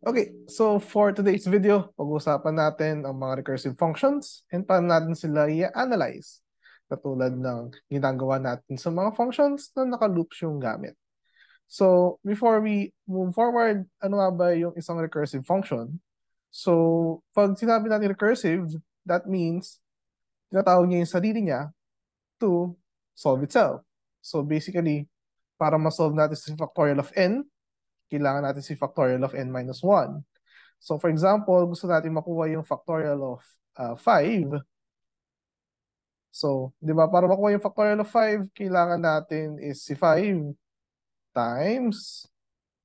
Okay, so for today's video, pag-uusapan natin ang mga recursive functions and paano natin sila i-analyze. Katulad ng ginagawa natin sa mga functions na naka-loops yung gamit. So, before we move forward, ano nga ba yung isang recursive function? So, pag sinabi natin recursive, that means tinatawag niya yung sarili niya to solve itself. So, basically, para ma-solve natin si factorial of n, kailangan natin si factorial of n minus 1. So for example, gusto natin makuha yung factorial of 5. So, di ba, para makuha yung factorial of 5, kailangan natin is si 5 times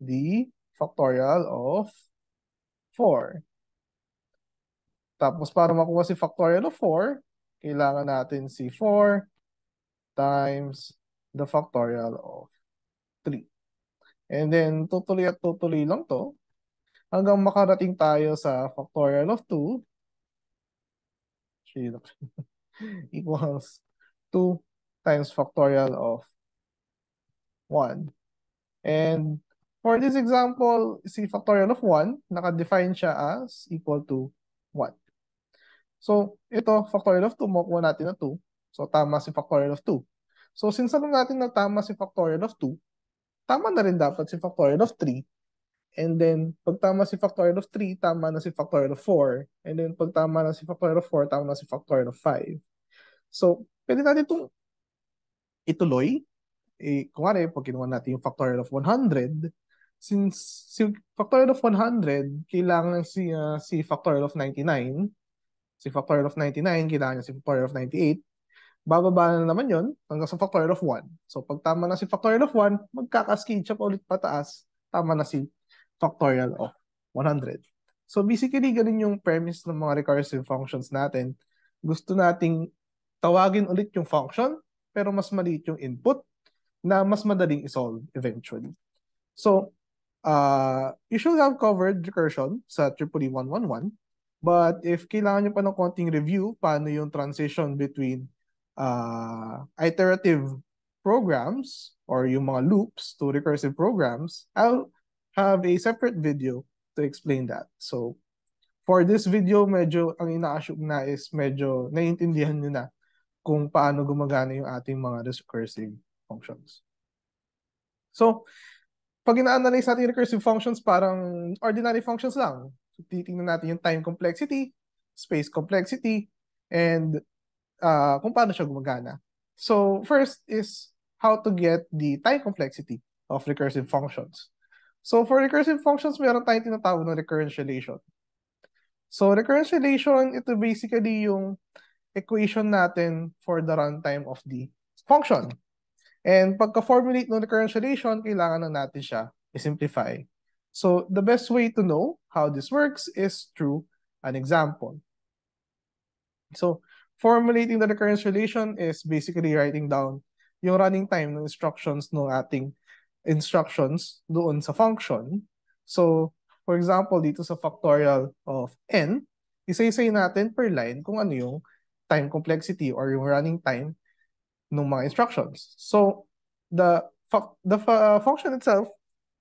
the factorial of 4. Tapos para makuha si factorial of 4, kailangan natin si 4 times the factorial of 3. And then, tutuloy at tutuloy lang to hanggang makarating tayo sa factorial of 2 equals 2 times factorial of 1. And for this example, si factorial of 1, naka-define siya as equal to 1. So, ito, factorial of 2, makuha natin na 2. So, tama si factorial of 2. So, since alam natin na tama si factorial of 2, tama na rin dapat si factorial of 3. And then, pag tama si factorial of 3, tama na si factorial of 4. And then, pag tama na si factorial of 4, tama na si factorial of 5. So, pwede natin itong ituloy. Kunwari, pag kinuha natin yung factorial of 100, since si factorial of 100, kailangan si factorial of 99. Si factorial of 99, kailangan si factorial of 98. Bababa na naman yon hanggang sa factorial of 1. So, pag tama na si factorial of 1, magkakascade siya pa ulit pataas. Tama na si factorial of 100. So, basically, ganun yung premise ng mga recursive functions natin. Gusto nating tawagin ulit yung function, pero mas maliit yung input na mas madaling isolve eventually. So, you should have covered recursion sa EEE 111. But if kailangan nyo pa ng konting review, paano yung transition between iterative programs or yung mga loops to recursive programs, I'll have a separate video to explain that. So, for this video, medyo ang ina-assume na is medyo naiintindihan nyo na kung paano gumagana yung ating mga recursive functions. So, pag ina-analyze natin yung recursive functions, parang ordinary functions lang. So, titingnan natin yung time complexity, space complexity, and kung paano siya gumagana. So, first is how to get the time complexity of recursive functions. So, for recursive functions, meron tayong tinatawag na recurrentialization. So, recurrentialization, ito basically yung equation natin for the runtime of the function. And pagka-formulate ng recurrentialization, kailangan na natin siya i-simplify. So, the best way to know how this works is through an example. So, formulating the recurrentialization is basically writing down yung running time ng instructions ng ating instructions doon sa function. So, for example, dito sa factorial of n, isa-isay natin per line kung ano yung time complexity or yung running time ng mga instructions. So, the function itself,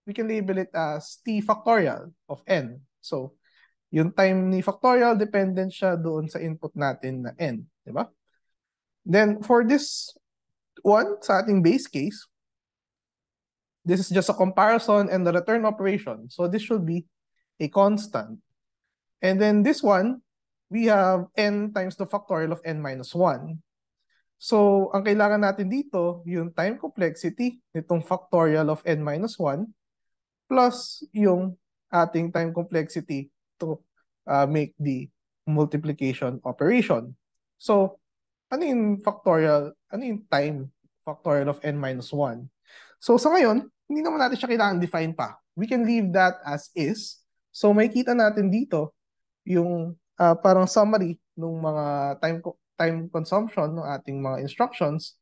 we can label it as t factorial of n. So, yung time ni factorial, dependent siya doon sa input natin na n. Di ba? Then, for this one, sa ating base case, this is just a comparison and the return operation. So, this should be a constant. And then this one, we have n times the factorial of n minus 1. So, ang kailangan natin dito, yung time complexity nitong factorial of n minus 1 plus yung ating time complexity to make the multiplication operation. So, ano yung factorial, ano yung time factorial of n minus 1? So, sa ngayon, hindi naman natin siya kailangan define pa. We can leave that as is. So, may kita natin dito yung parang summary ng mga time consumption ng ating mga instructions.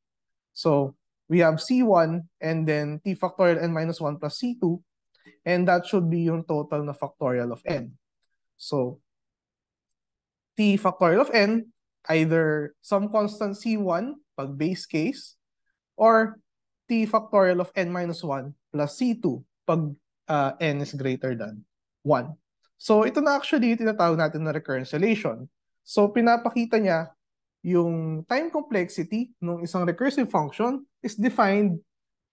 So, we have C1 and then T factorial n minus 1 plus C2, and that should be yung total na factorial of n. So, T factorial of n, either some constant C1 pag base case, or T factorial of n minus 1 plus C2 pag n is greater than 1. So ito na actually tinatawag natin na recurrence relation. So pinapakita niya yung time complexity ng isang recursive function is defined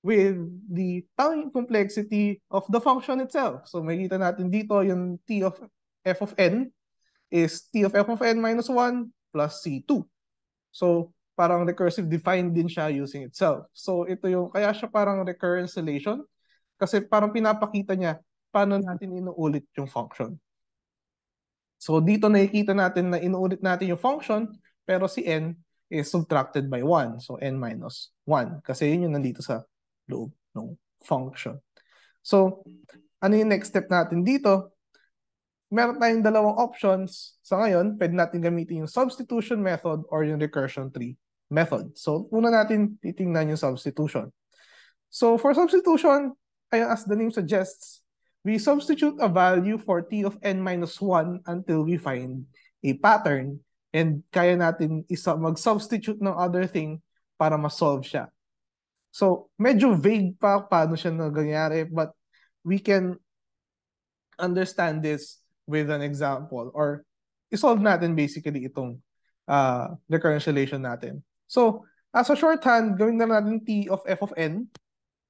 with the time complexity of the function itself. So makikita natin dito yung t of f of n is t of f of n minus 1 plus c2. So parang recursive defined din siya using itself. So ito yung, kaya siya parang recurrence relation kasi parang pinapakita niya paano natin inuulit yung function. So dito nakikita natin na inuulit natin yung function pero si n is subtracted by 1. So n minus 1 kasi yun yung nandito sa loob ng function. So ano yung next step natin dito? Meron tayong dalawang options. Sa ngayon, pwede natin gamitin yung substitution method or yung recursion tree method. So una natin titingnan yung substitution. So for substitution, as the name suggests, we substitute a value for t of n minus 1 until we find a pattern and kaya natin mag-substitute ng other thing para ma-solve siya. So medyo vague pa paano siya nangyayari, but we can understand this with an example or isolve natin basically itong recurrence relation natin. So as a shorthand, gawin na natin t of f of n,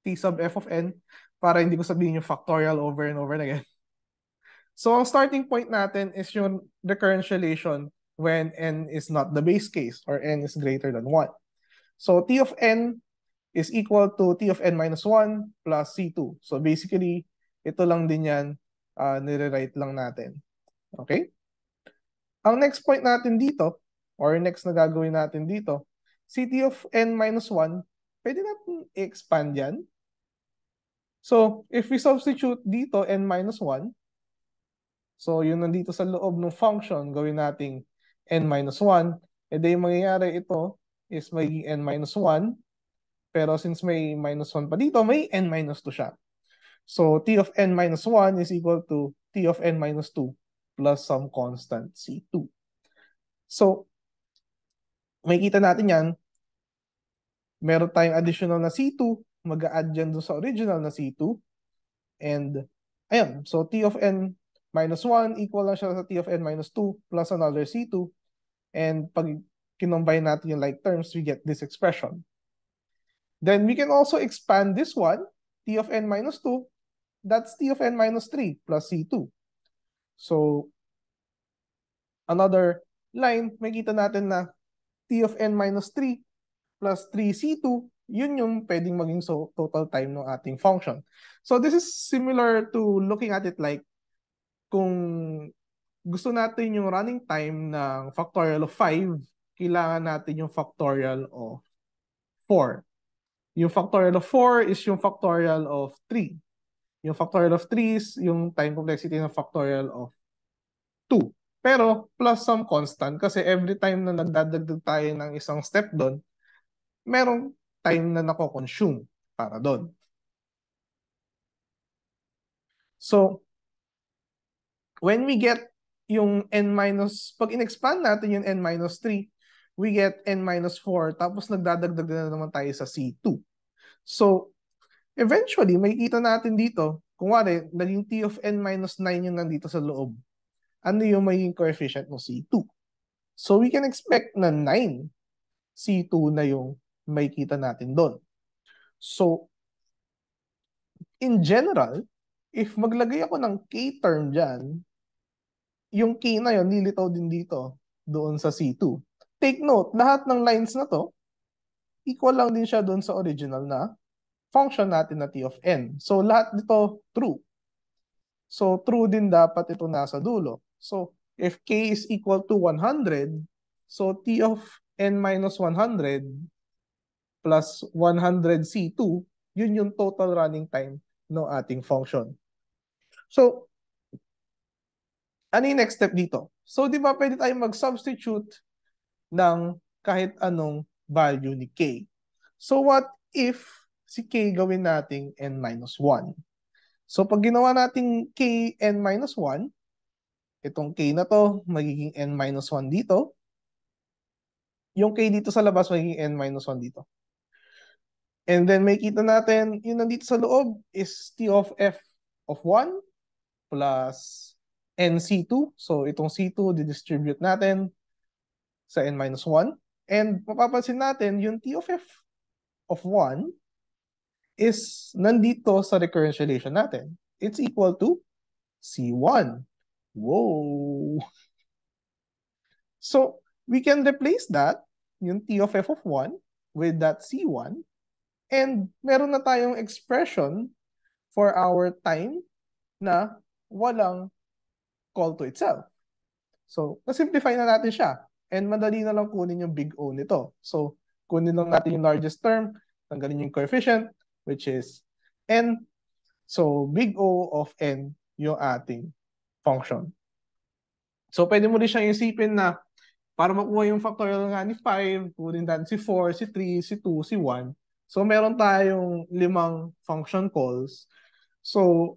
t sub f of n, para hindi ko sabihin yung factorial over and over again. So ang starting point natin is yung recurrence relation when n is not the base case or n is greater than 1. So t of n is equal to t of n minus 1 plus c2. So basically, ito lang din yan, nire-write lang natin. Okay? Ang next point natin dito, or next na gagawin natin dito, si t of n minus 1, pwede natin i-expand yan. So, if we substitute dito n minus 1, so yun nandito sa loob ng function, gawin nating n minus 1, e di yung mangyayari ito is magiging n minus 1, pero since may minus 1 pa dito, may n minus 2 siya. So, t of n minus 1 is equal to t of n minus 2 plus some constant c2. So, makikita natin yan, meron tayong additional na c2, mag-a-add dyan doon sa original na c2, and ayun, so t of n minus 1 equal lang siya sa t of n minus 2 plus another c2, and pag kinombine natin yung like terms, we get this expression. Then we can also expand this one, t of n minus 2, that's t of n minus 3 plus c2. So, another line, makita natin na t of n minus 3 plus 3c2, yun yung pwedeng maging total time ng ating function. So, this is similar to looking at it like kung gusto natin yung running time ng factorial of 5, kailangan natin yung factorial of 4. Yung factorial of 4 is yung factorial of 3. Yung factorial of 3 is yung time complexity ng factorial of 2. Pero plus some constant kasi every time na nagdadagdag tayo ng isang step doon, merong time na nako-consume para doon. So, when we get yung pag in-expand natin yung n minus 3, we get n minus 4, tapos nagdadagdag na naman tayo sa C2. So, eventually, makikita natin dito, kung wari, naging t of n minus 9 yung nandito sa loob. Ano yung magiging coefficient ng C2? So, we can expect na 9 C2 na yung makikita natin doon. So, in general, if maglagay ako ng k term dyan, yung k na yun, lilitaw din dito, doon sa C2. Take note, lahat ng lines na to, equal lang din siya doon sa original na function natin na t of n. So, lahat dito, true. So, true din dapat ito nasa dulo. So, if k is equal to 100, so t of n minus 100 plus 100 C2, yun yung total running time ng ating function. So, ano yung next step dito? So, di ba pwede tayong mag-substitute ng kahit anong value ni k. So, what if si k gawin nating n minus 1? So, pag ginawa nating k n minus 1, itong k na to, magiging n minus 1 dito. Yung k dito sa labas, magiging n minus 1 dito. And then, makikita natin, yung nandito sa loob is t of f of 1 plus NC2. So itong C2, didistribute natin sa N-1. And mapapansin natin, yung T of F of 1 is nandito sa recurrence relation natin. It's equal to C1. Whoa! So we can replace that, yung T of F of 1, with that C1. And meron na tayong expression for our time na walang call to itself. So, na-simplify na natin siya. And madali na lang kunin yung big O nito. So, kunin lang natin yung largest term, tanggalin yung coefficient, which is n. So, big O of n yung ating function. So, pwede mo rin siyang isipin na para makuha yung factorial nga ni 5, kunin natin si 4, si 3, si 2, si 1. So, meron tayong 5 function calls. So,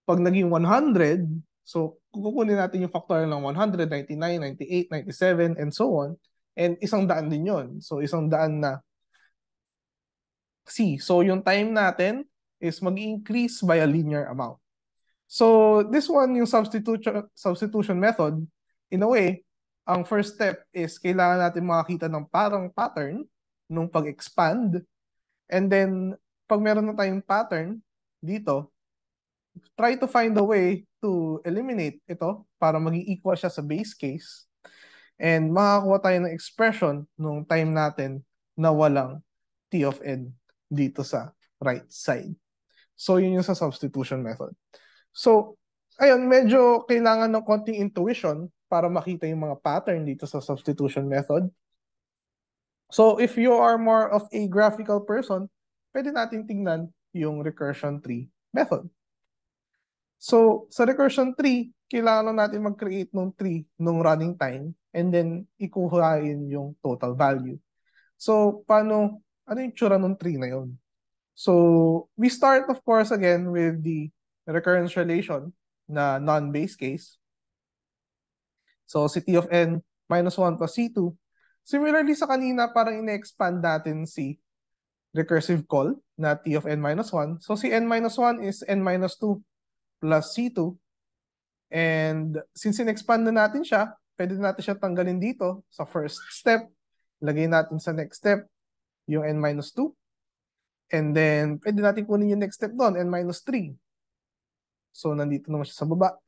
pag naging 100, so kukunin natin yung factorial ng 100, 99, 98, 97, and so on. And 100 din yun. So, 100 na C. So, yung time natin is mag-increase by a linear amount. So, this one, yung substitution method, in a way, ang first step is kailangan natin makakita ng parang pattern nung pag-expand. And then, pag meron na tayong pattern dito, try to find a way to eliminate ito para maging equal siya sa base case. And makakuha tayo ng expression nung time natin na walang T of n dito sa right side. So, yun yung sa substitution method. So, ayun, medyo kailangan ng konting intuition para makita yung mga pattern dito sa substitution method. So, if you are more of a graphical person, pwede natin tingnan yung recursion tree method. So, sa recursion tree, kailangan natin mag-create ng tree nung running time and then ikuhain yung total value. So, ano yung tsura ng tree na yun? So, we start, of course, again with the recurrence relation na non-base case. So, si T of n minus 1 plus C2. Similarly sa kanina, parang ina-expand natin si recursive call na T of n minus 1. So, si n minus 1 is n minus 2 plus C2. And since in-expand na natin siya, pwede natin siya tanggalin dito sa first step. Lagay natin sa next step yung n minus 2. And then, pwede natin kunin yung next step doon, n minus 3. So, nandito naman siya sa baba.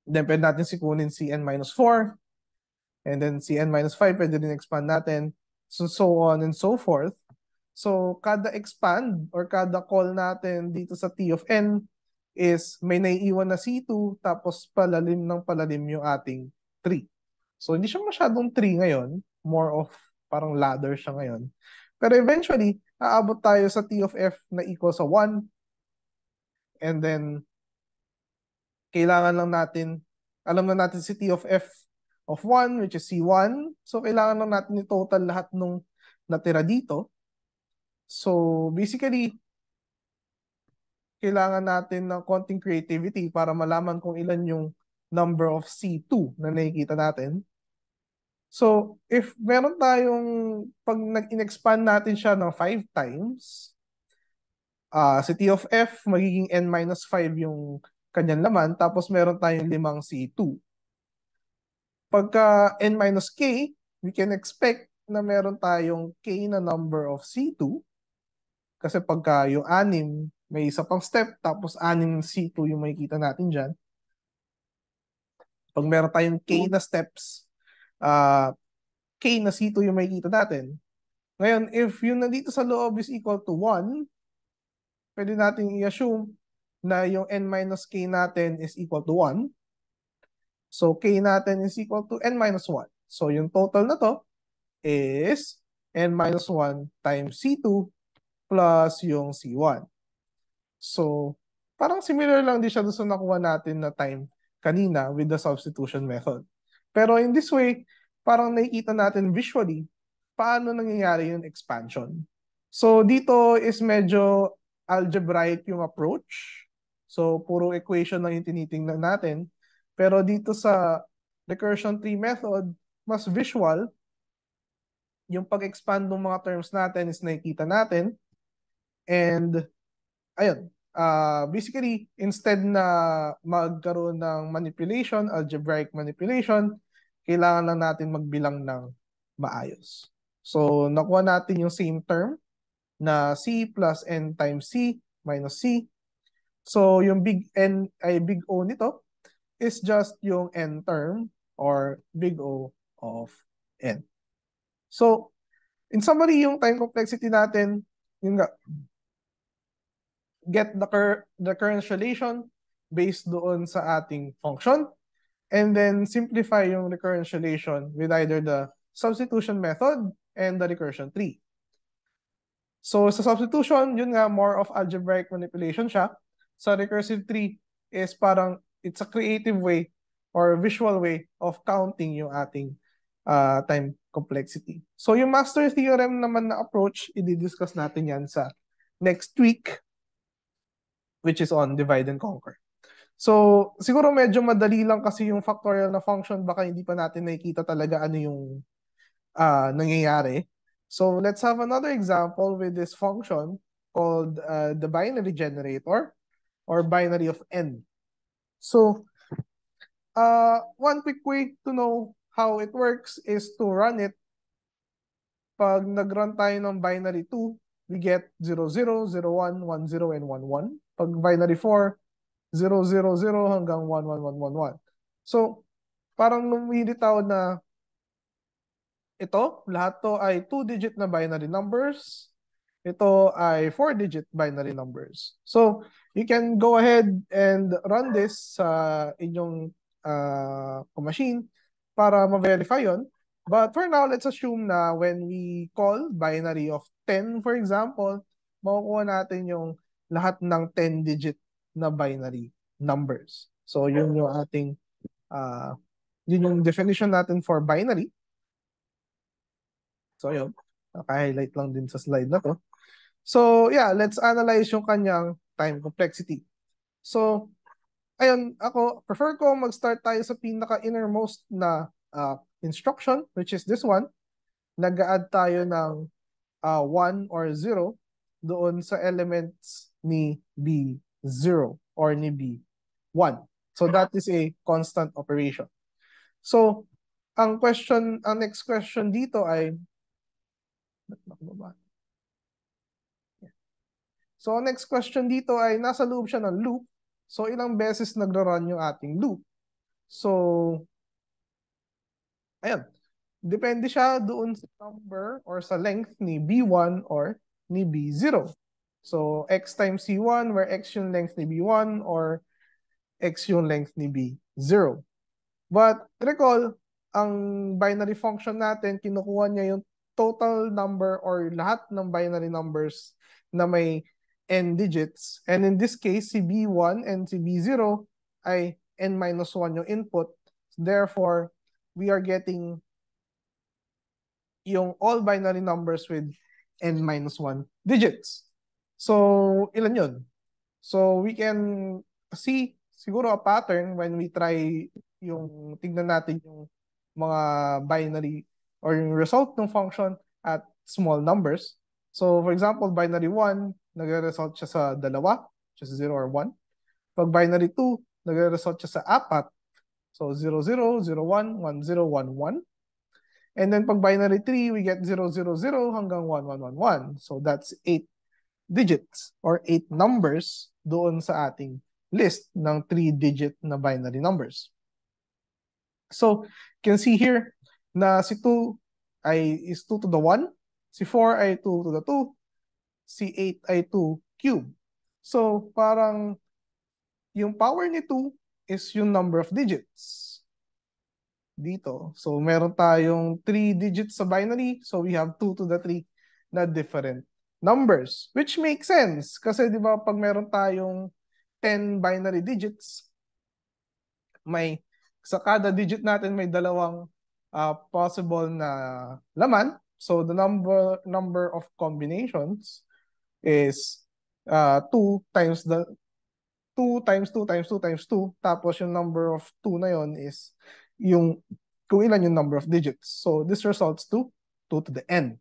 Then, pwede natin kunin si n minus 4. And then, si n minus 5, pwede din expand natin. So on and so forth. So, kada expand or kada call natin dito sa T of n is may naiiwan na C2 tapos palalim ng palalim yung ating tree. So, hindi siya masyadong tree ngayon. More of parang ladder siya ngayon. Pero eventually, aabot tayo sa T of F na equal sa 1. And then, kailangan lang natin, alam na natin si T of F of 1, which is C1. So, kailangan lang natin i-total lahat nung natira dito. So, basically, kailangan natin ng konting creativity para malaman kung ilan yung number of C2 na nakikita natin. So, if meron tayong, pag nag-in-expand natin siya ng 5 times, si T of F, magiging n minus 5 yung kanyang laman, tapos meron tayong 5 C2. Pagka n minus k, we can expect na meron tayong k na number of C2, kasi pagka yung 6, may isa pang step, tapos 6 C2 yung makikita natin dyan. Pag meron tayong k na steps, k na C2 yung makikita natin. Ngayon, if yung nandito sa loob is equal to 1, pwede natin i-assume na yung n minus k natin is equal to 1. So, k natin is equal to n minus 1. So, yung total na to is n minus 1 times C2 plus yung C1. So, parang similar lang din siya doon sa nakuha natin na time kanina with the substitution method. Pero in this way, parang nakikita natin visually paano nangyayari yung expansion. So, dito is medyo algebraic yung approach. So, puro equation lang yung tinitingnan natin. Pero dito sa recursion tree method, mas visual. Yung pag-expand ng mga terms natin is nakikita natin. And, ayun, basically, instead na magkaroon ng manipulation, algebraic manipulation, kailangan lang natin magbilang ng maayos. So, nakuha natin yung same term na C plus N times C minus C. So, yung big N ay big O nito is just yung N term or big O of N. So, in summary, yung time complexity natin, yun nga, get the current relation based doon sa ating function, and then simplify yung recurrence relation with either the substitution method and the recursion tree. So sa substitution, yun nga, more of algebraic manipulation siya. Sa recursive tree is parang it's a creative way or visual way of counting yung ating time complexity. So yung master theorem naman na approach, i-discuss natin yan sa next week, which is on divide and conquer. So, siguro medyo madali lang kasi yung factorial na function, baka hindi pa natin nakikita talaga ano yung nangyayari. So, let's have another example with this function called the binary generator or binary of n. So, one quick way to know how it works is to run it. Pag nag-run tayo ng binary 2, we get 0, 0, 0, 1, 1, 0, and 1, 1. Pag binary 4, 0, 0, 0 hanggang 1, 1, 1, 1, 1. So, parang lumilitaw na ito, lahat to ay 2-digit na binary numbers. Ito ay 4-digit binary numbers. So, you can go ahead and run this sa inyong machine para ma-verify yon. But for now, let's assume na when we call binary of 10, for example, makukuha natin yung lahat ng 10-digit na binary numbers. So, yun yung ating, yun yung definition natin for binary. So, yun. Naka-highlight lang din sa slide na to. So, yeah, let's analyze yung kanyang time complexity. So, ayun, ako, prefer ko mag-start tayo sa pinaka-innermost na instruction, which is this one. Nag-add tayo ng 1 or 0 doon sa elements ni B0 or ni B1. So, that is a constant operation. So, ang next question dito ay, so, next question dito ay nasa loob siya ng loop. So, ilang beses nagra-run yung ating loop. So, ayan. Depende siya doon sa number or sa length ni B1 or ni B0. So, x times C1 where x yung length ni B1 or x yung length ni B0. But recall, ang binary function natin, kinukuha niya yung total number or lahat ng binary numbers na may n digits. And in this case, si B1 and si B0 ay n-1 yung input. Therefore, we are getting yung all binary numbers with n-1 digits. So, ilan yun? So, we can see siguro a pattern when we try yung tignan natin yung mga binary or yung result ng function at small numbers. So, for example, binary 1, nagre-result siya sa 2, which is 0 or 1. Pag binary 2, nagre-result siya sa 4. So, 0, 0, 0, 1, 1, 0, 1, 1. And then pag binary 3, we get 0, 0, 0 hanggang 1, 1, 1, 1. So, that's 8 digits or 8 numbers doon sa ating list ng 3-digit na binary numbers. So, you can see here na si 2 is 2 to the 1, si 4 ay 2 to the 2, si 8 ay 2 cube. So, parang yung power ni 2 is yung number of digits dito. So, meron tayong 3 digits sa binary, so we have 2 to the 3 na different numbers, which makes sense kasi di ba pag meron tayong 10 binary digits, may sa kada digit natin may dalawang possible na laman. So the number of combinations is 2 times 2 times 2 times 2 times 2. Tapos yung number of 2 na yon is yung kung ilan yung number of digits. So this results to 2 to the n.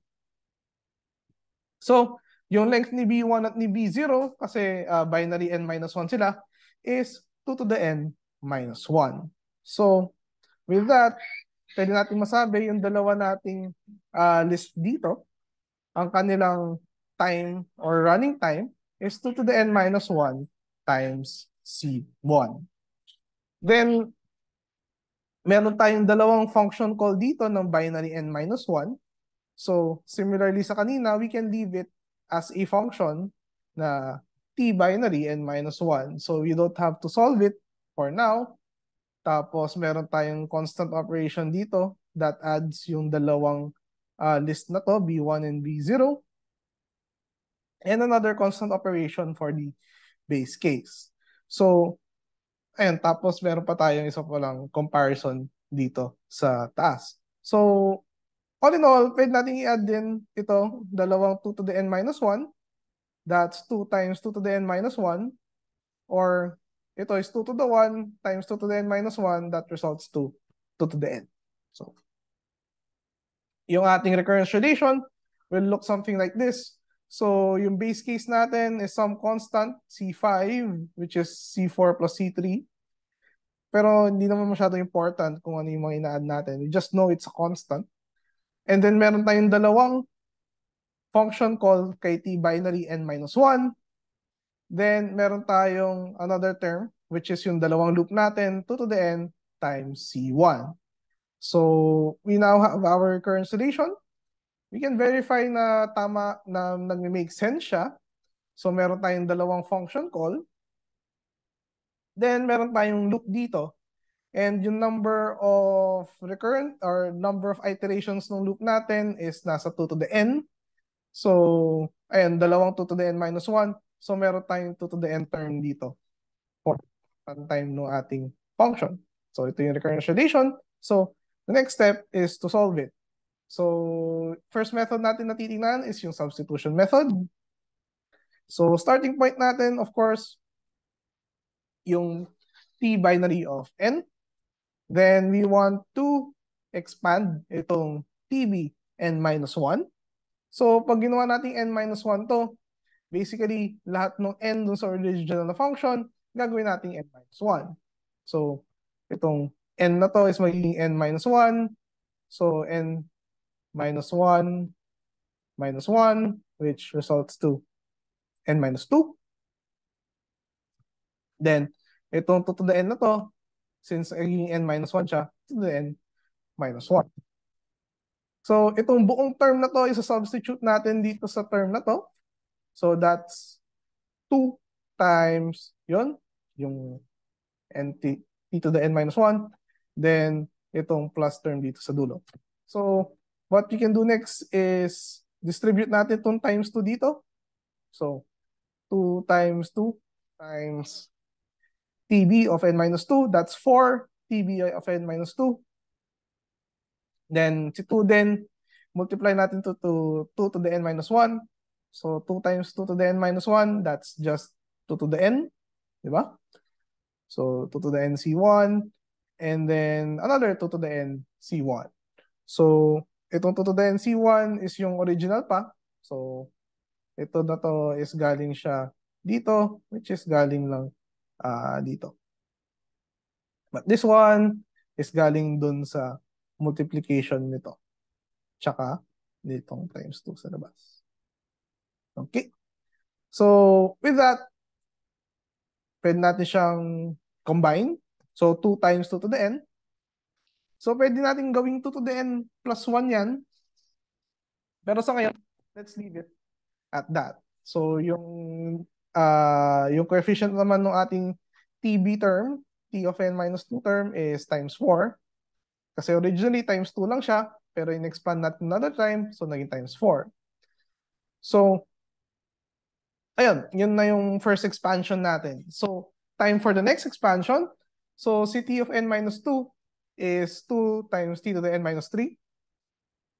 So Yung length ni B1 at ni B0, kasi binary n minus 1 sila, is 2 to the n minus 1. So, with that, pwede natin masabi yung dalawa nating list dito, ang kanilang time or running time is 2 to the n minus 1 times C1. Then, meron tayong dalawang function call dito ng binary n minus 1. So, similarly sa kanina, we can leave it as a function na t binary n minus 1. So, we don't have to solve it for now. Tapos, meron tayong constant operation dito that adds yung dalawang list na to, B1 and B0. And another constant operation for the base case. So, ayun, tapos meron pa tayong isa palang comparison dito sa taas. So, all in all, pwede natin i-add din ito, dalawang 2 to the n minus 1. That's 2 times 2 to the n minus 1. Or ito is 2 to the 1 times 2 to the n minus 1. That results to 2 to the n. So, yung ating recurrence relation will look something like this. So, yung base case natin is some constant, C5, which is C4 plus C3. Pero hindi naman masyado important kung ano yung mga ina-add natin. We just know it's a constant. And then meron tayong dalawang function call kay t binary n minus 1. Then meron tayong another term, which is yung dalawang loop natin, 2 to the n times C1. So we now have our current solution. We can verify na tama, na nag-make sense siya. So meron tayong dalawang function call. Then meron tayong loop dito. And yung number of recurrent or number of iterations ng loop natin is nasa 2 to the n. So, ayan, dalawang 2 to the n minus 1. So, meron tayong 2 to the n term dito for runtime ng ating function. So, ito yung recurrence relation. So, the next step is to solve it. So, first method natin na titingnan is yung substitution method. So, starting point natin, of course, yung t binary of n. Then, we want to expand itong tb n minus 1. So, pag ginawa natin n minus 1 to, basically, lahat ng n dun sa original na function, gagawin natin n minus 1. So, itong n na to is magiging n minus 1. So, n minus 1 minus 1, which results to n minus 2. Then, itong 2 to the n na to, since magiging n minus 1 siya, 2 to the n minus 1. So, itong buong term na to, isa-substitute natin dito sa term na to. So, that's 2 times yun, yung t to the n minus 1. Then, itong plus term dito sa dulo. So, what we can do next is distribute natin itong times 2 dito. So, 2 times 2 times tb of n minus 2. That's 4 tb of n minus 2. Then, si 2 din, multiply natin to 2 to the n minus 1. So, 2 times 2 to the n minus 1, that's just 2 to the n. Diba? So, 2 to the n C1. And then, another 2 to the n C1. So, itong 2 to the n C1 is yung original pa. So, ito na to is galing siya dito, which is galing lang dito. But this one is galing dun sa multiplication nito. Tsaka, ditong times 2 sa labas. Okay. So, with that, pwede natin siyang combine. So, 2 times 2 to the n. So, pwede natin gawing 2 to the n plus 1 yan. Pero sa ngayon, let's leave it at that. So, yung coefficient naman ng ating tb term, t of n minus 2 term is times 4. Kasi originally, times 2 lang siya. Pero in-expand natin another time, so naging times 4. So, ayun, yun na yung first expansion natin. So, time for the next expansion. So, si t of n minus 2 is 2 times t to the n minus 3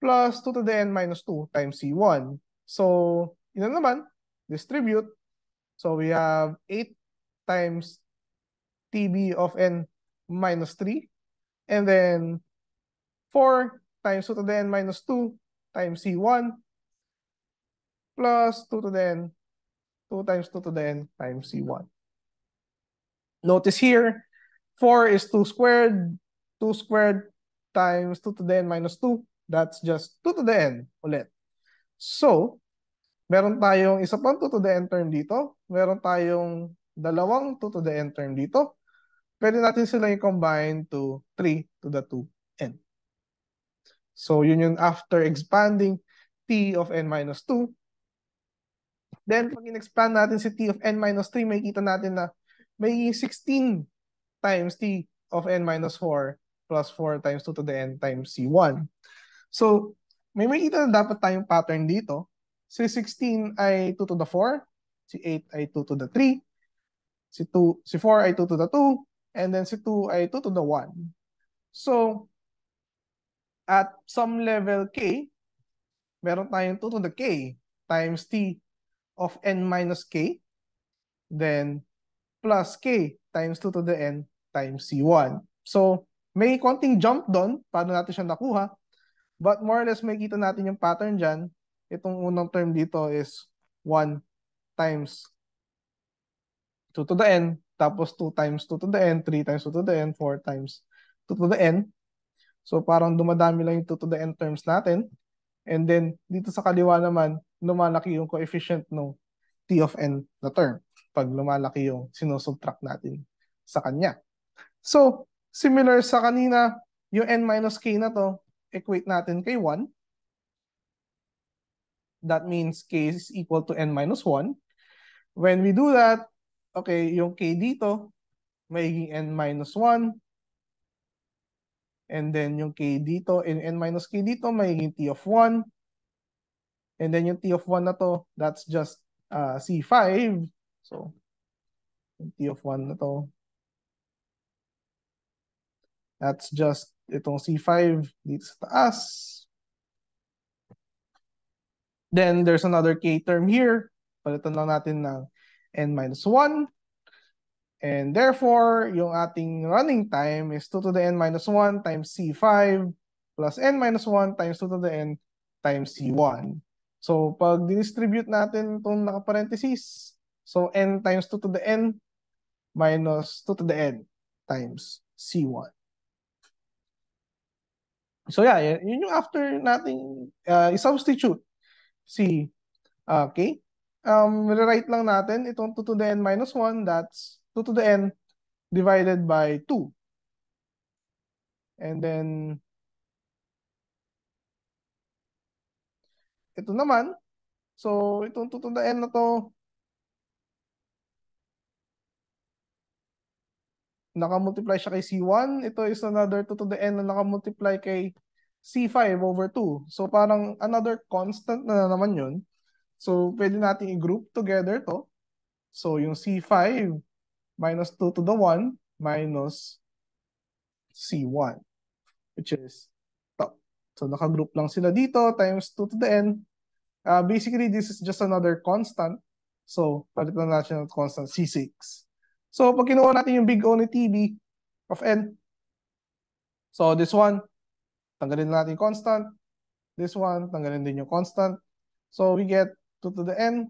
plus 2 to the n minus 2 times c1. So, yun na naman, distribute. So, we have 8 times tb of n minus 3. And then, 4 times 2 to the n minus 2 times c1 plus 2 to the n, 2 times 2 to the n times C1. Notice here, 4 is 2 squared. 2 squared times 2 to the n minus 2. That's just 2 to the n ulit. So, meron tayong isa pang 2 to the n term dito. Meron tayong dalawang 2 to the n term dito. Pwede natin sila i-combine to 3 to the 2n. So, yun yung after expanding t of n minus 2. Then, pag in-expand natin si t of n minus 3, makikita natin na may 16 times t of n minus 4 plus 4 times 2 to the n times C1. So, may makikita na dapat tayong pattern dito. Si 16 ay 2 to the 4, si 8 ay 2 to the 3, si 4 ay 2 to the 2, and then si 2 ay 2 to the 1. So, at some level k, meron tayong 2 to the k times t of n minus k, then plus k times 2 to the n times C1. So, may konting jump doon, paano natin siya nakuha, but more or less makikita natin yung pattern dyan. Itong unang term dito is 1 times 2 to the n, tapos 2 times 2 to the n, 3 times 2 to the n, 4 times 2 to the n. So parang dumadami lang yung 2 to the n terms natin. And then dito sa kaliwa naman, lumalaki yung coefficient ng t of n na term pag lumalaki yung sinusubtract natin sa kanya. So, similar sa kanina, yung n minus k na to, equate natin kay 1. That means k is equal to n minus 1. When we do that, okay, yung k dito, magiging n minus 1. And then yung k dito, n minus k dito, magiging t of 1. And then yung t of 1 na to, that's just C5. So, yung t of 1 na to, that's just itong C5 dito sa taas. Then there's another k term here. Palitan lang natin ng n minus 1. And therefore, yung ating running time is 2 to the n minus 1 times C5 plus n minus 1 times 2 to the n times C1. So, pag distribute natin itong naka-parentheses, so n times 2 to the n minus 2 to the n times C1. So yeah, yun yung after nating i-substitute si k. Rewrite lang natin itong 2 to the n minus 1, that's 2 to the n divided by 2. And then, ito naman, so itong 2 to the n na to, nakamultiply siya kay C1. Ito is another 2 to the n na nakamultiply kay C5 over 2. So parang another constant na naman yun. So pwede natin i-group together to. So yung C5 minus 2 to the 1 minus C1, which is to. So nakagroup lang sila dito times 2 to the n. Basically, this is just another constant. So palitan natin ng constant C6. So pag kinuha natin yung big O ni TB of n, so this one, tanggalin natin yung constant. This one, tanggalin din yung constant. So we get 2 to the n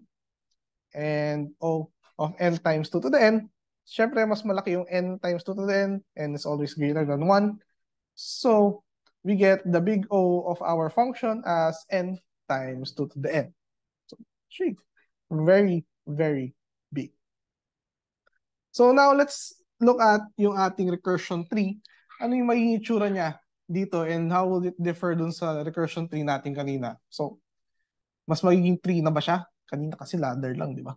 and O of n times 2 to the n. Siyempre, mas malaki yung n times 2 to the n is always greater than 1. So we get the big O of our function as n times 2 to the n. So, very, very big. So now let's look at yung ating recursion tree. Ano yung magiging itsura niya dito and how will it differ dun sa recursion tree natin kanina? So, mas magiging tree na ba siya? Kanina kasi ladder lang, di ba?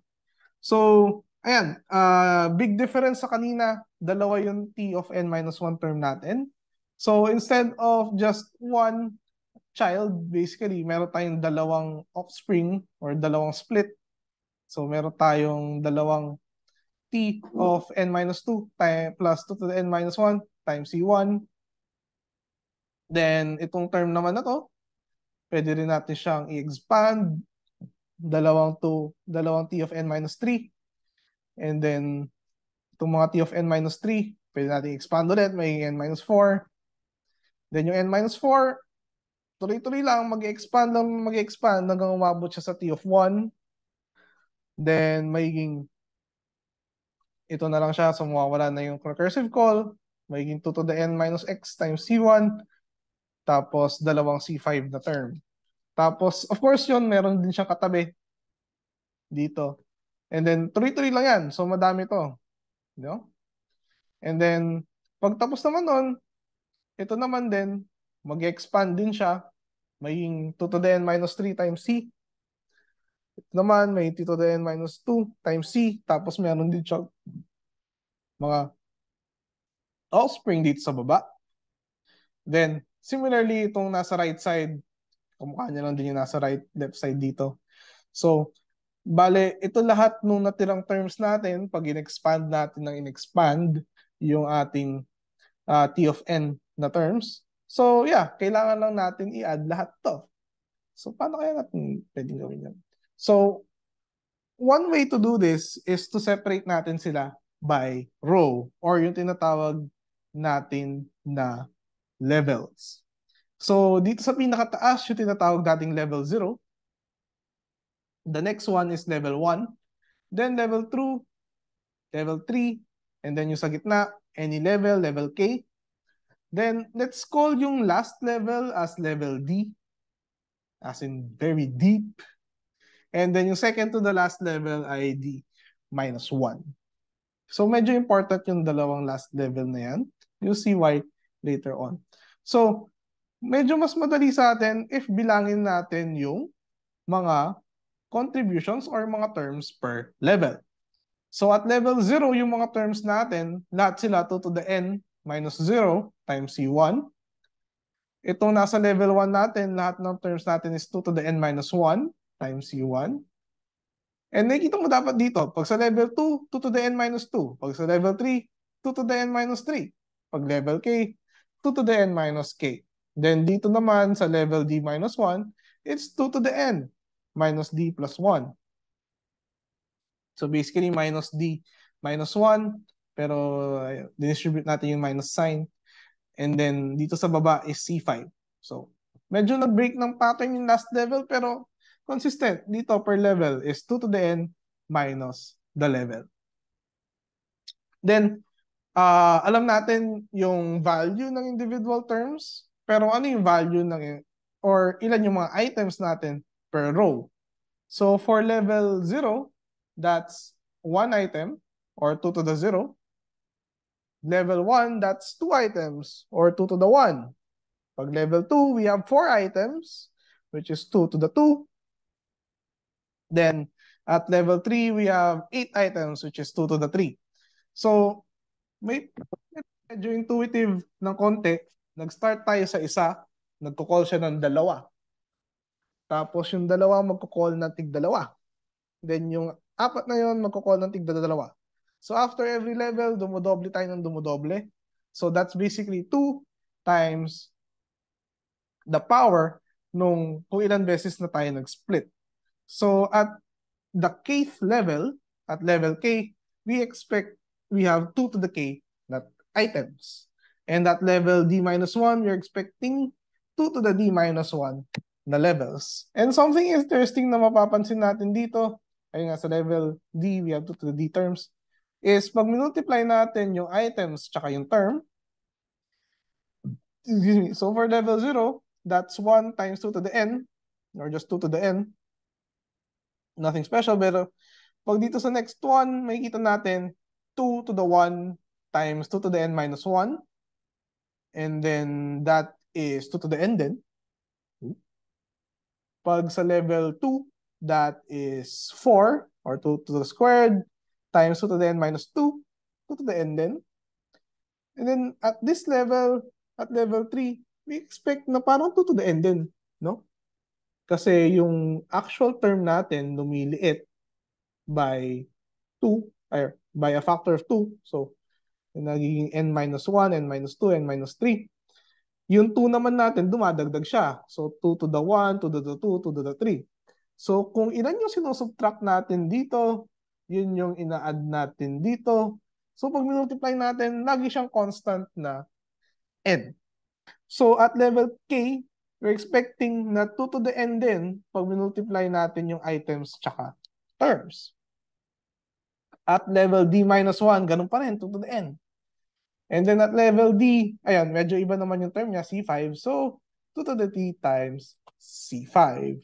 So, ayan, big difference sa kanina, dalawa yung t of n minus 1 term natin. So, instead of just one child, basically, meron tayong dalawang offspring or dalawang split. So, meron tayong dalawang t of n minus 2 plus 2 to the n minus 1 times C1. Then, itong term naman na to, pwede rin natin siyang i-expand. Dalawang t of n minus 3. And then, itong mga t of n minus 3, pwede natin i-expand ulit, may n minus 4. Then, yung n minus 4, tuloy-tuloy lang, mag-expand hanggang umabot siya sa T of 1. Then, magiging ito na lang siya. So, mawawala na yung recursive call. Magiging 2 to the n minus x times C1. Tapos, dalawang C5 na term. Tapos, of course yun, meron din siyang katabi dito. And then, tuloy-tuloy lang yan. So, madami to. You know? And then, pagtapos naman nun, ito naman din, mag-expand din siya. Magiging 2 to the n minus 3 times C. Ito naman, may 2 to the n minus 2 times C. Tapos, meron din siya mga offspring dito sa baba. Then, similarly, itong nasa right side, kamukha niya lang din yung nasa left side dito. So, bale, ito lahat nung natirang terms natin, pag in-expand natin ng in-expand yung ating T of n na terms. So, yeah, kailangan lang natin i-add lahat to. So, paano kaya natin pwedeng gawin yan? So, one way to do this is to separate natin sila by row or yung tinatawag natin na levels. So, dito sa pinakataas, yung tinatawag dating level 0. The next one is level 1. Then level 2, level 3, and then yung sa gitna, any level, level K. Then, let's call yung last level as level D, as in very deep. And then yung second to the last level ay D minus 1. So, medyo important yung dalawang last level na yan. You'll see why later on. So, medyo mas madali sa atin if bilangin natin yung mga contributions or mga terms per level. So at level 0, yung mga terms natin, lahat sila 2 to the n minus 0 times C1. Itong nasa level 1 natin, lahat ng terms natin is 2 to the n minus 1 times C1. And nakikita mo dapat dito, pag sa level 2, 2 to the n minus 2. Pag sa level 3, 2 to the n minus 3. Pag level k, 2 to the n minus k. Then dito naman sa level d minus 1, it's 2 to the n minus d plus 1. So basically minus d minus 1, pero distribute natin yung minus sign. And then dito sa baba is C5. So medyo nag-break ng pattern yung last level, pero consistent. Dito per level is 2 to the n minus the level. Then, alam natin yung value ng individual terms, pero ano yung value ng, or ilan yung mga items natin per row. So for level 0, that's 1 item or 2 to the 0. Level 1, that's 2 items or 2 to the 1. Pag level 2, we have 4 items, which is 2 to the 2. Then at level 3, we have 8 items, which is 2 to the 3. So medyo intuitive ng konti. Nag-start tayo sa isa, nagko-call siya ng dalawa. Tapos yung dalawa magko-call ng tig-dalawa. Then yung apat na yun magko-call ng tig-dalawa. So after every level, dumodoble tayo ng dumodoble. So that's basically 2 times the power nung kung ilan beses na tayo nag-split. So at the kth level, at level k, we expect we have 2 to the k na items. And at level d minus 1, we're expecting 2 to the d minus 1 na levels. And something interesting na mapapansin natin dito, ayun nga sa level d, we have 2 to the d terms, is pag multiply natin yung items tsaka yung term, so for level 0, that's 1 times 2 to the n, or just 2 to the n. Nothing special, pero pag dito sa next one, makikita natin 2 to the 1 times 2 to the n minus 1. And then that is 2 to the n din. Pag sa level 2, that is 4 or 2 to the squared times 2 to the n minus 2, 2 to the n din. And then at this level, at level 3, we expect na parang 2 to the n din, no? Kasi yung actual term natin lumiliit by 2, or by a factor of 2. So, nagiging n minus 1, n minus 2, n minus 3. Yung 2 naman natin, dumadagdag siya. So, 2 to the 1, 2 to the 2, 2 to the 3. So, kung ilan yung sinusubtract natin dito, yun yung ina-add natin dito. So, pag multiply natin, lagi siyang constant na n. So, at level k, we're expecting na 2 to the n din pag multiply natin yung items tsaka terms. At level D-1, ganun pa rin, 2 to the n. And then at level D, ayan, medyo iba naman yung term niya, C5. So, 2 to the t times C5.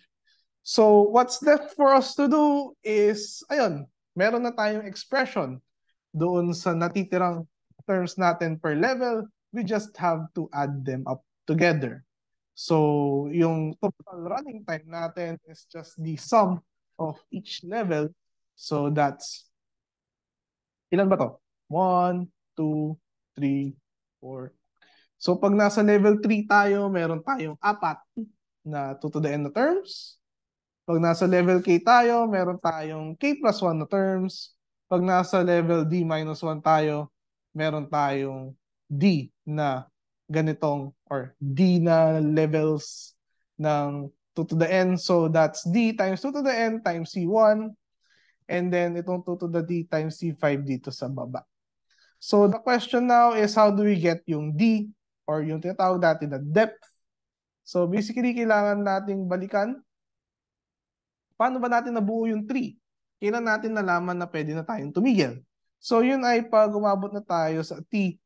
So, what's left for us to do is, ayun, meron na tayong expression doon sa natitirang terms natin per level. We just have to add them up together. So, yung total running time natin is just the sum of each level. So, that's, ilan ba to? 1, 2, 3, 4. So, pag nasa level 3 tayo, meron tayong 4 na 2 to the n na terms. Pag nasa level K tayo, meron tayong K plus 1 na terms. Pag nasa level D-1 tayo, meron tayong D na ganitong or D na levels ng 2 to the n. So that's D times 2 to the n times C1. And then itong 2 to the D times C5 dito sa baba. So the question now is how do we get yung D or yung tinatawag natin na depth? So basically, kailangan nating balikan paano ba natin nabuo yung tree? Kailan natin nalaman na pwede na tayong tumigil? So yun ay pag umabot na tayo sa t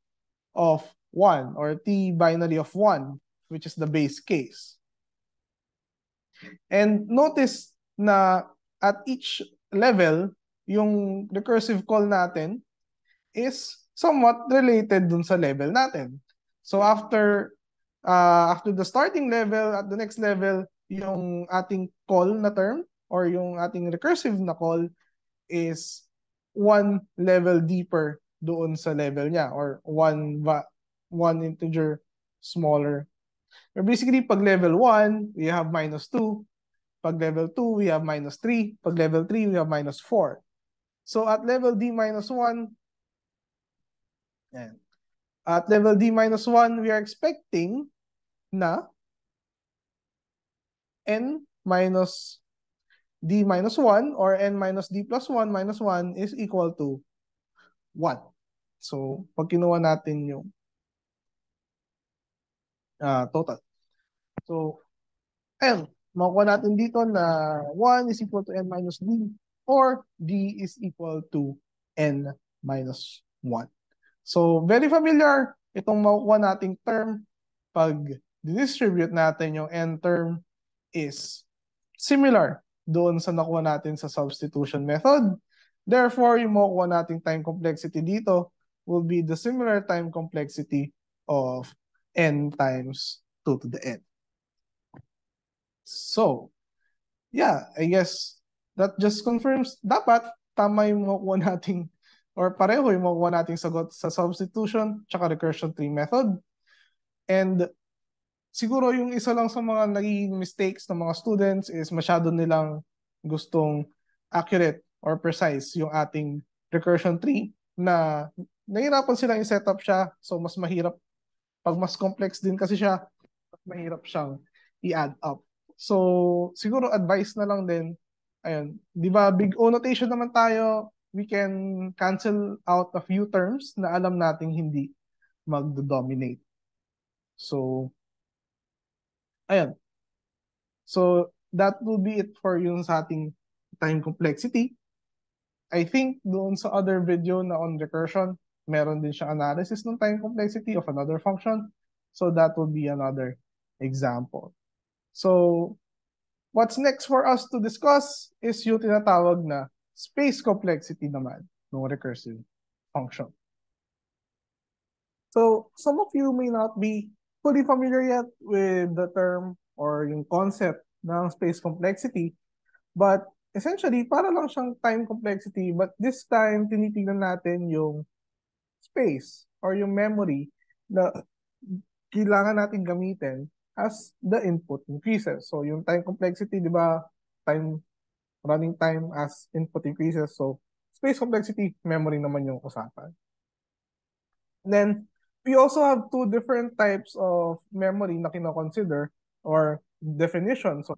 of 1 or t binary of 1, which is the base case. And notice na at each level, yung recursive call natin is somewhat related dun sa level natin. So after the starting level, at the next level, yung ating call na term or yung ating recursive na call is one level deeper doon sa level niya or one integer smaller. Or basically, pag level 1, we have -2. Pag level 2, we have -3. Pag level 3, we have -4. So at level D-1, yan. At level D-1, we are expecting na n minus D-1 or n minus D plus 1 minus 1 is equal to 1. So, pag kinuha natin yung total. So, ayun, makukuha natin dito na 1 is equal to n minus D or D is equal to n minus 1. So, very familiar itong makukuha nating term pag distribute natin yung n term is similar doon sa nakuha natin sa substitution method. Therefore, yung makukuha nating time complexity dito will be the similar time complexity of n times 2 to the n. So, yeah, I guess that just confirms dapat tama yung makukuha nating or pareho yung makukuha nating sagot sa substitution tsaka recursion tree method. And siguro yung isa lang sa mga naging mistakes ng mga students is masyado nilang gustong accurate or precise yung ating recursion tree na nahirapan silang i-set up siya. So mas mahirap, pag mas complex din kasi siya, mas mahirap siyang i-add up. So siguro advice na lang din, ayun, di ba big O notation naman tayo, we can cancel out a few terms na alam nating hindi mag-dominate. So, ayun. So, that will be it for yung sa ating time complexity. I think doon sa other video na on recursion, meron din siya analysis ng time complexity of another function. So, that will be another example. So, what's next for us to discuss is yung tinatawag na space complexity naman ng recursive function. So, some of you may not be fully familiar yet with the term or yung concept ng space complexity. But essentially, para lang siyang time complexity. But this time, tinitingnan natin yung space or yung memory na kailangan natin gamitin as the input increases. So yung time complexity, di ba, running time as input increases. So space complexity, memory naman yung usapan. Then, we also have two different types of memory na kino-consider or definitions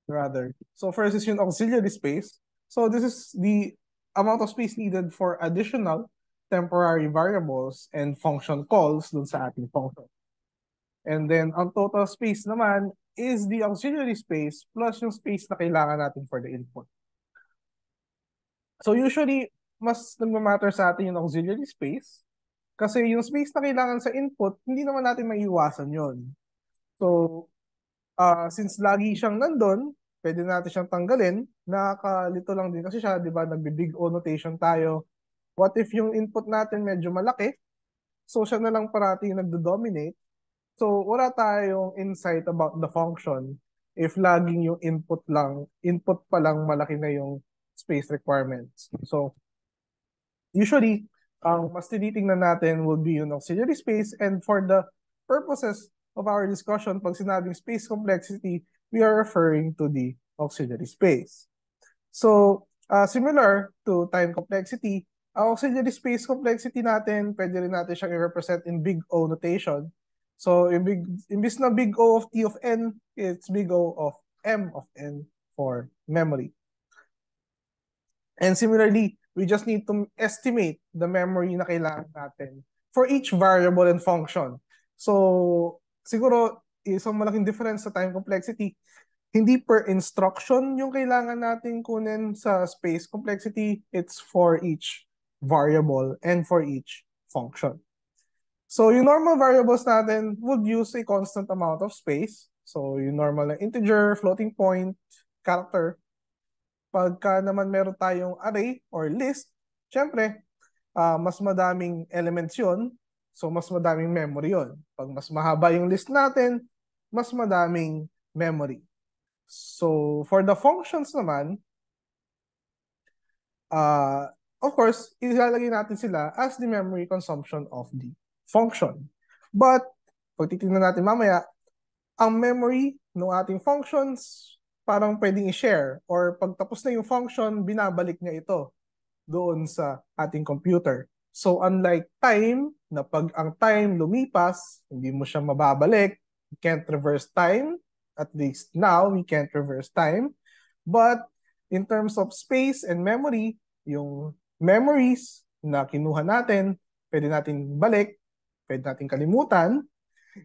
rather. So first is yung auxiliary space. So this is the amount of space needed for additional temporary variables and function calls dun sa ating function. And then, ang total space naman is the auxiliary space plus yung space na kailangan natin for the input. So usually, mas nagmamatter sa atin yung auxiliary space kasi yung space na kailangan sa input, hindi naman natin maiiwasan yon. So, since lagi siyang nandun, pwede natin siyang tanggalin. Nakakalito lang din kasi siya, di ba, nagbi-big O notation tayo. What if yung input natin medyo malaki? So, siya na lang parati yung nagdo-dominate. So, wala tayong insight about the function if laging yung input pa lang malaki na yung space requirements. So, usually, ang mas tinitingnan natin would be yung auxiliary space, and for the purposes of our discussion, pag sinabing space complexity, we are referring to the auxiliary space. So, similar to time complexity, ang auxiliary space complexity natin, pwede rin natin siyang i-represent in big O notation. So, imbis na big O of T of N, it's big O of M of N for memory. And similarly, we just need to estimate the memory na kailangan natin for each variable and function. So, siguro, isang malaking difference sa time complexity, hindi per instruction yung kailangan natin kunin sa space complexity, it's for each variable and for each function. So, yung normal variables natin would use a constant amount of space. So, yung normal na integer, floating point, character. Pagka naman meron tayong array or list, syempre, mas madaming elements yun. So, mas madaming memory yun. Pag mas mahaba yung list natin, mas madaming memory. So, for the functions naman, of course, ilalagay natin sila as the memory consumption of the function. But, pag titignan natin mamaya, ang memory ng ating functions, parang pwedeng i-share, or pag tapos na yung function, binabalik niya ito doon sa ating computer. So, unlike time, na pag ang time lumipas, hindi mo siya mababalik, you can't reverse time. At least now, we can't reverse time. But in terms of space and memory, yung memories na kinuha natin, pwede natin balik, pwede natin kalimutan,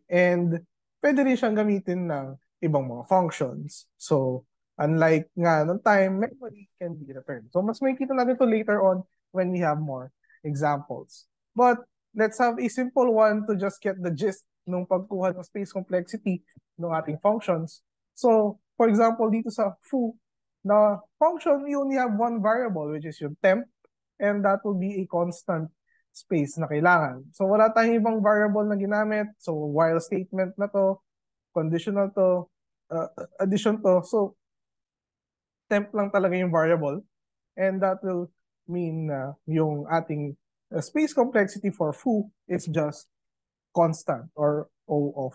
and pwede rin siyang gamitin ng ibang mga functions. So, unlike nga nung time, memory can be returned. So, mas makikita natin ito later on when we have more examples. But, let's have a simple one to just get the gist nung pagkuha ng space complexity ng ating functions. So, for example, dito sa foo, na function, you only have one variable, which is yung temp, and that will be a constant space na kailangan. So, wala tayong ibang variable na ginamit. So, while statement na to, conditional to, addition to. So, temp lang talaga yung variable. And that will mean yung ating space complexity for foo is just constant or O of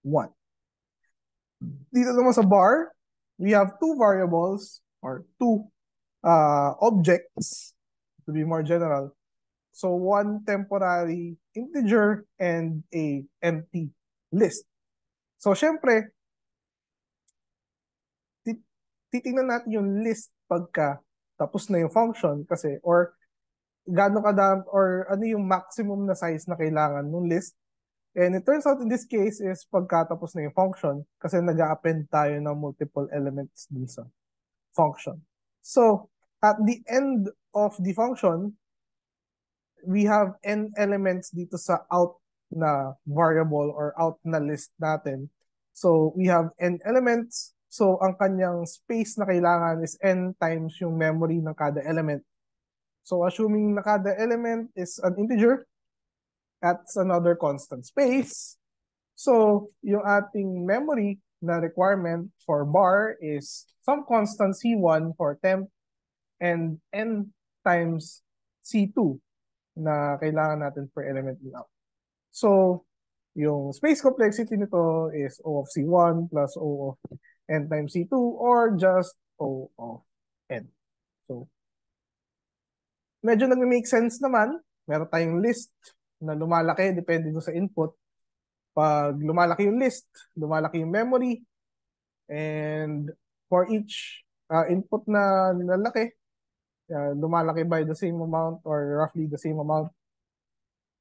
1. Dito naman sa bar, we have two variables or two objects, to be more general. So one temporary integer and a empty list. So syempre, titingnan natin yung list pagka tapos na yung function kasi or gaano kadami or ano yung maximum na size na kailangan ng list. And it turns out in this case is pagkatapos na yung function kasi nag-append tayo ng multiple elements dun sa function. So, at the end of the function, we have n elements dito sa out na variable or out na list natin. So, we have n elements. So, ang kanyang space na kailangan is n times yung memory ng kada element. So, assuming na kada element is an integer, that's another constant space. So, yung ating memory na requirement for bar is some constant C1 for temp and n times C2 na kailangan natin per element out. So, yung space complexity nito is O of C1 plus O of n times C2 or just O of n. So, medyo nag-make sense naman. Meron tayong list na lumalaki depende sa input. Pag lumalaki yung list, lumalaki yung memory, and for each input na lalaki, lumalaki by the same amount or roughly the same amount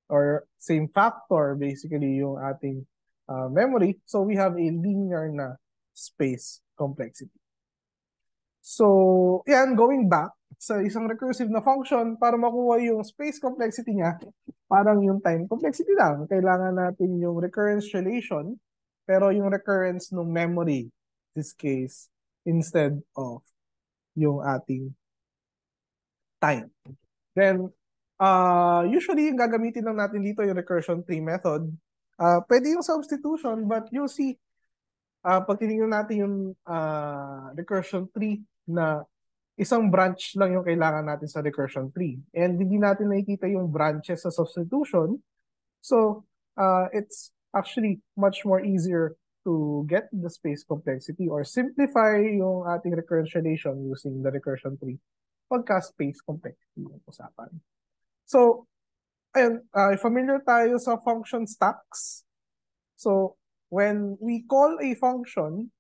or same factor basically yung ating memory. So we have a linear na space complexity. So, yan, going back sa isang recursive na function, para makuha yung space complexity niya, parang yung time complexity lang. Kailangan natin yung recurrence relation, pero yung recurrence ng memory, this case, instead of yung ating time. Then, usually, yung gagamitin lang natin dito yung recursion tree method. Pwede yung substitution, but you'll see, pag tinignan natin yung recursion tree na isang branch lang yung kailangan natin sa recursion tree. And hindi natin nakikita yung branches sa substitution. So, it's actually much more easier to get the space complexity or simplify yung ating recurrence relation using the recursion tree pagka space complexity yung usapan. So, ayun, familiar tayo sa function stacks. So, when we call a function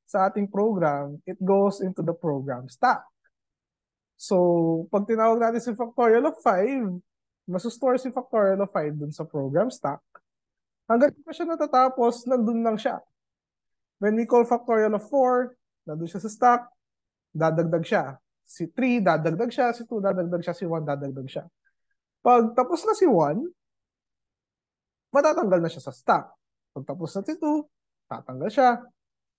sa ating program, it goes into the program stack. So, pag tinawag natin si factorial of 5, masustore si factorial of 5 dun sa program stack. Hanggang pa siya natatapos, nandun lang siya. When we call factorial of 4, nandun siya sa stack, dadagdag siya. Si 3, dadagdag siya. Si 2, dadagdag siya. Si 1, dadagdag siya. Pag tapos na si 1, matatanggal na siya sa stack. Pag tapos na si 2, tatanggal siya.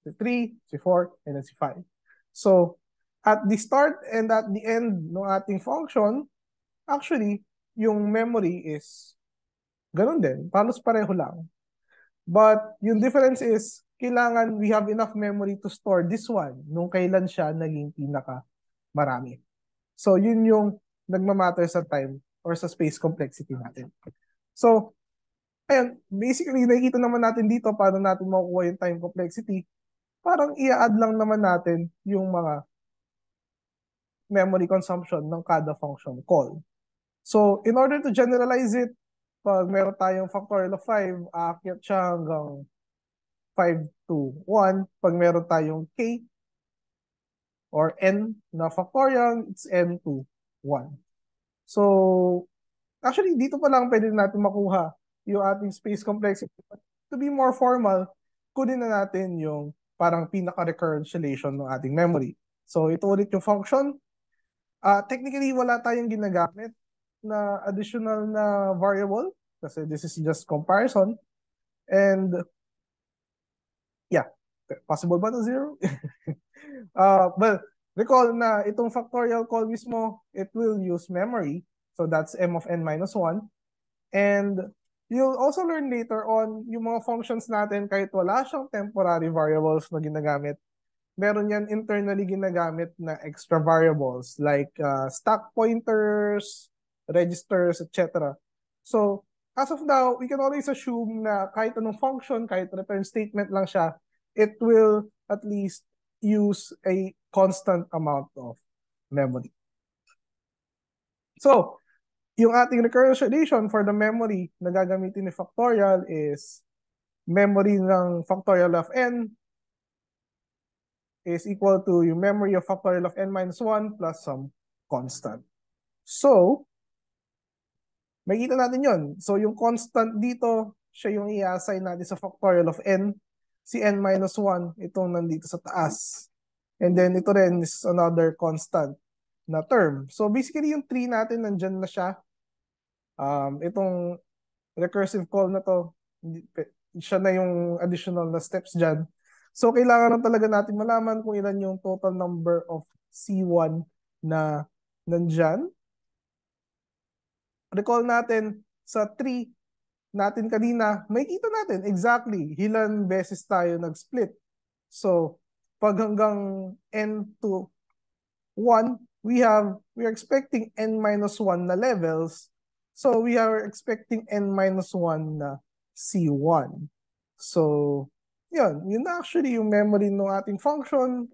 Si 3, si 4, and then si 5. So, at the start and at the end ng ating function, actually, yung memory is ganun din. Palos pareho lang. But yung difference is, kailangan we have enough memory to store this one nung kailan siya naging pinaka marami. So, yun yung nagmamatter sa time or sa space complexity natin. So, ayun, basically, nakikita naman natin dito paano natin makukuha yung time complexity. Parang i-add lang naman natin yung mga memory consumption ng kada function call. So, in order to generalize it, pag meron tayong factorial of 5, aakyat siya hanggang 5 to 1. Pag meron tayong k or n na factorial, it's n to 1. So, actually, dito pa lang pwede natin makuha yung ating space complexity. To be more formal, kunin na natin yung parang pinaka-recurrence relation ng ating memory. So, ito ulit yung function. Technically, wala tayong ginagamit na additional na variable kasi this is just comparison. And yeah, possible ba na 0? Well, recall na itong factorial call mismo, it will use memory. So that's m of n minus 1. And you'll also learn later on yung mga functions natin kahit wala siyang temporary variables na ginagamit. Meron yan internally ginagamit na extra variables like stack pointers, registers, etc. So, as of now, we can always assume na kahit anong function, kahit return statement lang siya, it will at least use a constant amount of memory. So, yung ating recurrence relation for the memory na gagamitin ni factorial is memory ng factorial of n is equal to yung memory of factorial of n minus 1 plus some constant. So, makikita natin yon. So, yung constant dito, siya yung i-assign natin sa factorial of n. Si n minus 1, itong nandito sa taas. And then, ito rin is another constant na term. So, basically, yung 3 natin, nandyan na siya. Itong recursive call na to, siya na yung additional na steps dyan. So, kailangan lang talaga natin malaman kung ilan yung total number of C1 na nandyan. Recall natin sa 3 natin kanina, may kita natin exactly ilan beses tayo nag-split. So, pag hanggang n to 1, we are expecting n minus 1 na levels. So, we are expecting n minus 1 na C1. So, yun na actually yung memory ng ating function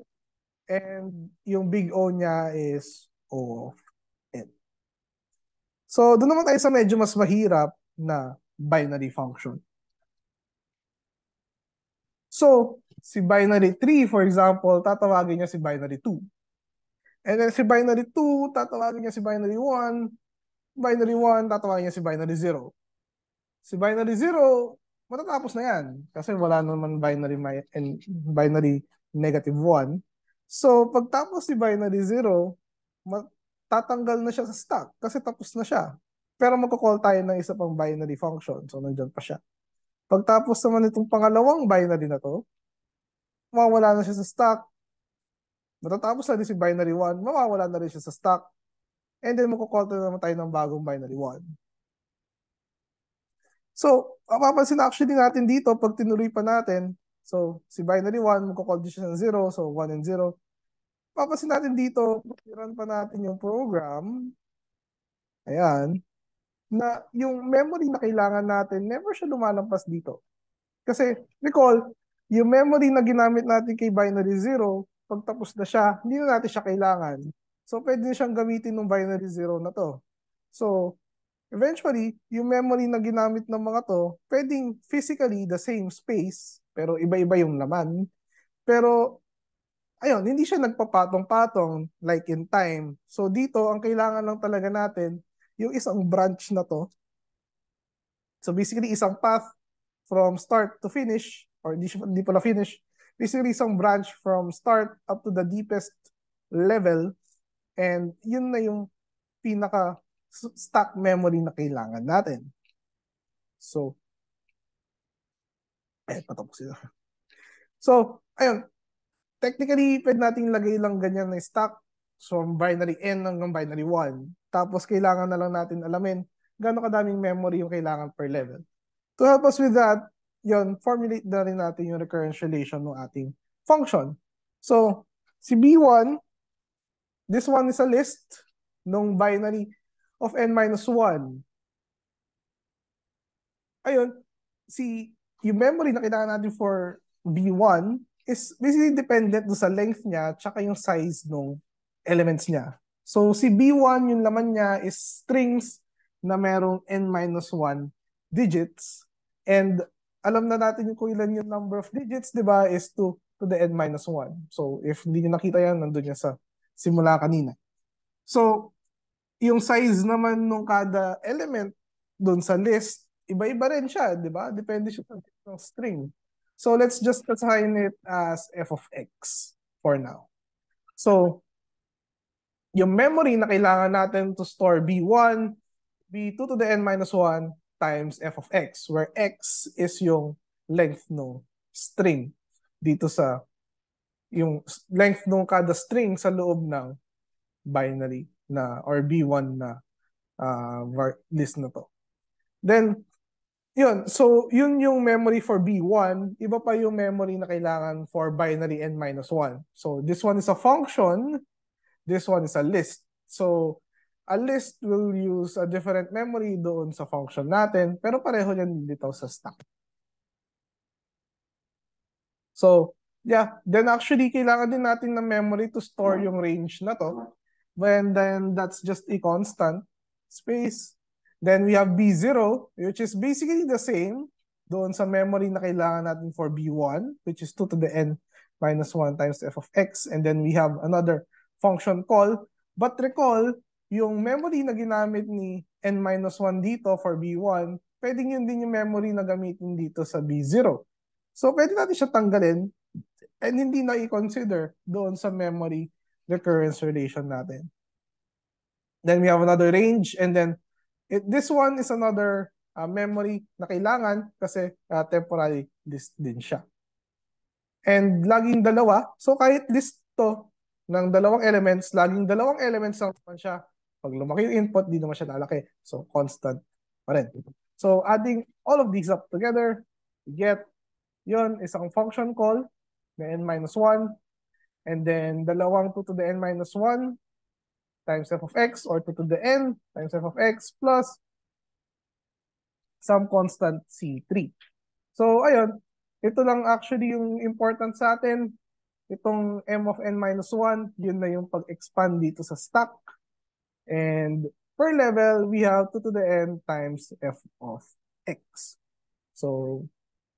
and yung big O niya is O of n. So, doon naman tayo sa medyo mas mahirap na binary function. So, si binary 3, for example, tatawagin niya si binary 2. And then si binary 2, tatawagin niya si binary 1. Binary 1, tatawagin niya si binary 0. Si binary 0, matatapos na yan. Kasi wala naman binary -1. So, pagtapos si binary 0, tatanggal na siya sa stack kasi tapos na siya. Pero magkakall tayo ng isa pang binary function. So, nandyan pa siya. Pagtapos naman itong pangalawang binary na to, mawawala na siya sa stack. Matatapos na din si binary 1, mawawala na rin siya sa stack. And then, magkakall naman tayo ng bagong binary 1. So, mapapansin actually natin dito, pag tinuloy pa natin, so, si binary 1, magkakall din siya ng 0, so 1 and 0. Mapapansin natin dito, run pa natin yung program, ayan, na yung memory na kailangan natin, never siya lumalampas dito. Kasi, recall, yung memory na ginamit natin kay binary 0, pag tapos na siya, hindi na natin siya kailangan. So, pwede siyang gamitin ng binary 0 na to. So, eventually, yung memory na ginamit ng mga to, pwedeng physically the same space, pero iba-iba yung laman. Pero, ayun, hindi siya nagpapatong-patong like in time. So, dito, ang kailangan lang talaga natin, yung isang branch na to. So, basically, isang path from start to finish, or di pala finish, basically, isang branch from start up to the deepest level, and yun na yung pinaka stack memory na kailangan natin. So, patapos sila. So, ayun, technically, pwede nating lagay lang ganyan na stack from binary n hanggang binary 1. Tapos, kailangan na lang natin alamin gano'ng kadaming memory yung kailangan per level. To help us with that, yun, formulate na rin natin yung recurrence relation ng ating function. So, si B1, this one is a list ng binary of n-1. Ayun, yung memory na kailangan natin for B1 is basically dependent sa length niya tsaka yung size ng elements niya. So, si B1, yung laman niya is strings na merong n-1 digits. And alam na natin kung ilan yung number of digits, di ba, is 2 to the n-1. So, if hindi nyo nakita yan, nandun yan sa simula kanina. So, yung size naman ng kada element doon sa list, iba-iba rin siya, di ba? Depende siya sa string. So, let's just assign it as f of x for now. So, yung memory na kailangan natin to store B1, B2 to the n-1 times f of x, where x is yung length ng string dito sa yung length ng kada string sa loob ng binary na or B1 na list na to. Then, yun. So, yun yung memory for B1. Iba pa yung memory na kailangan for binary n-1. So, this one is a function. This one is a list. So, a list will use a different memory doon sa function natin, pero pareho yan dito sa stack. So, yeah. Then actually, kailangan din natin ng memory to store yung range na to. Then that's just a constant space. Then we have B0, which is basically the same doon sa memory na kailangan natin for B1, which is 2 to the n-1 times f of x. And then we have another function call. But recall, yung memory na ginamit ni n-1 dito for B1, pwedeng yun din yung memory na gamitin dito sa B0. So, pwede natin siya tanggalin and hindi na i-consider doon sa memory recurrence relation natin. Then we have another range, and then this one is another memory na kailangan kasi temporary list din siya. And laging dalawa, so kahit list to ng dalawang elements, laging dalawang elements lang naman siya. Pag lumaki yung input, di naman siya lalaki. So constant pa rin. So adding all of these up together, we get yun, isang function call na n-1, and then dalawang 2 to the n-1 times f of x, or 2 to the n times f of x plus some constant C3. So, ayun, ito lang actually yung important sa atin. Itong m of n-1, yun na yung pag-expand dito sa stack. And per level, we have 2 to the n times f of x. So,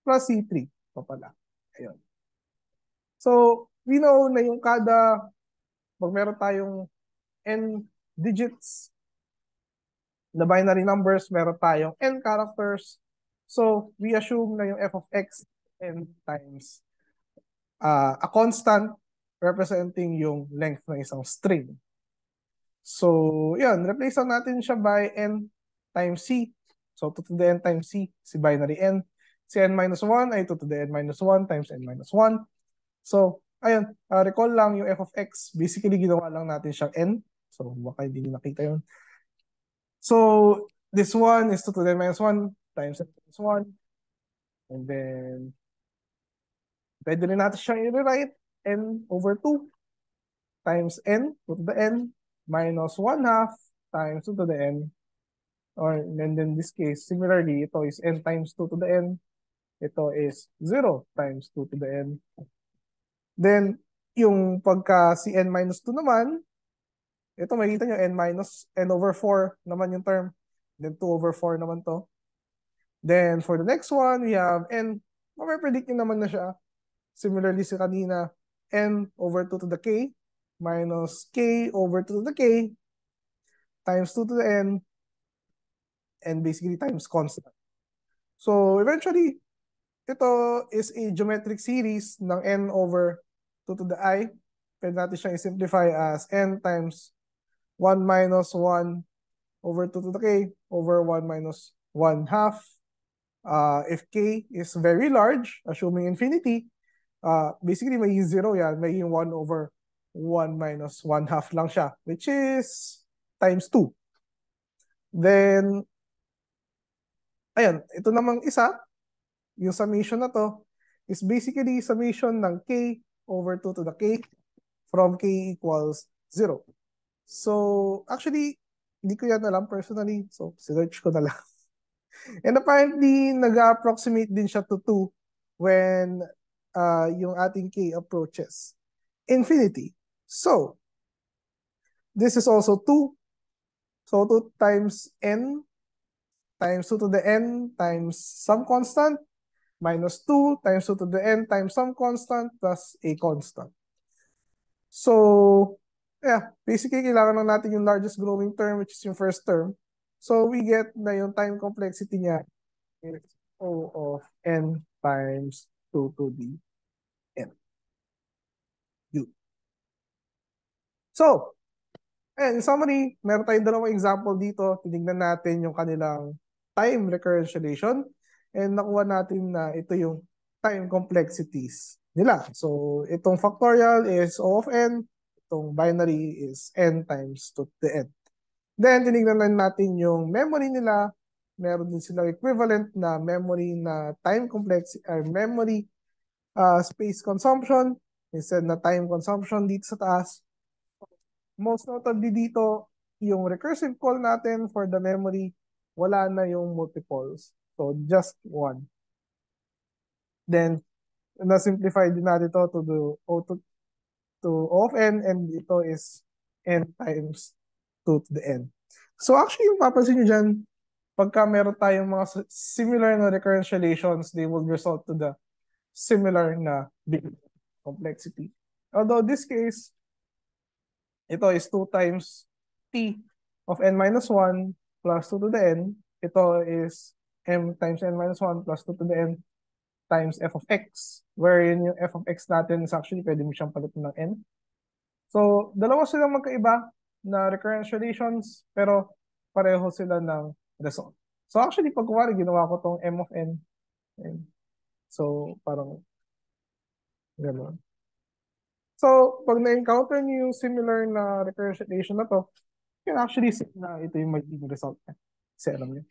plus C3 pa pala. Ayun. So, we know na yung pag meron tayong n digits na binary numbers, meron tayong n characters. So, we assume na yung f of x n times a constant representing yung length ng isang string. So, yun, replace lang natin siya by n times c. So, 2 to the n times c, si binary n. Si n minus 1 ay 2 to the n minus 1 times n minus 1. So, ayun, recall lang yung f of x. Basically, ginawa lang natin siyang n. So, baka hindi nyo nakita yun. So, this one is 2 to the n minus 1 times n minus 1. And then, pwede rin natin siyang i-rewrite n over 2 times n, 2 to the n, minus 1 half times 2 to the n. Or, and then in this case, similarly, ito is n times 2 to the n. Ito is 0 times 2 to the n. Then, yung pagka si n minus 2 naman, ito makikita nyo, n minus n over 4 naman yung term. Then 2 over 4 naman to. Then, for the next one, we have n. Mapapredict nyo naman na siya. Similarly sa kanina, n over 2 to the k minus k over 2 to the k times 2 to the n and basically times constant. So, eventually, ito is a geometric series ng n over 2 to the i. Pwede natin siyang i-simplify as n times 1 minus 1 over 2 to the k over 1 minus 1 half. If k is very large, assuming infinity, basically may 0 yan, may 1 over 1 minus 1 half lang siya, which is times 2. Then, ayan, ito namang isa, yung summation na to, is basically summation ng k over 2 to the k from k equals 0. So, actually, hindi ko yan alam personally. So, search ko na lang. And apparently, nag-approximate din siya to 2 when yung ating k approaches infinity. So, this is also 2. So, 2 times n times 2 to the n times some constant minus 2 times 2 to the n times some constant plus a constant. So, yeah, basically, kailangan lang natin yung largest growing term, which is yung first term. So, we get na yung time complexity niya is O of n times 2 to the n. Yun. So, in summary, meron tayong dalawang example dito. Tinignan natin yung kanilang time recurrence relation and nakuha natin na ito yung time complexities nila. So, itong factorial is O of n, itong binary is n times 2 to the n. Then, tinignan lang natin yung memory nila. Meron din silang equivalent na memory na time complexity, memory space consumption instead na time consumption dito sa taas. Most notably dito, yung recursive call natin for the memory, wala na yung multiples. So, just one. Then, na-simplify din natin to to the O of n, and ito is n times 2 to the n. So, actually, yung papansin nyo dyan, pagka meron tayong mga similar na recurrence relations, they will result to the similar na big complexity. Although this case, ito is 2 times t of n minus 1 plus 2 to the n. Ito is m times n minus 1 plus 2 to the n times f of x, wherein yung f of x natin is actually pwede mo siyang palitan ng n. So, dalawa silang magkaiba na recurrence relations, pero pareho sila ng result. So, actually, pag kuwari, ginawa ko tong m of n. So, parang gano'n. So, pag na-encounter niyo yung similar na recurrence relation na to, you can actually say na ito yung magiging result niya. Kasi alam niyo.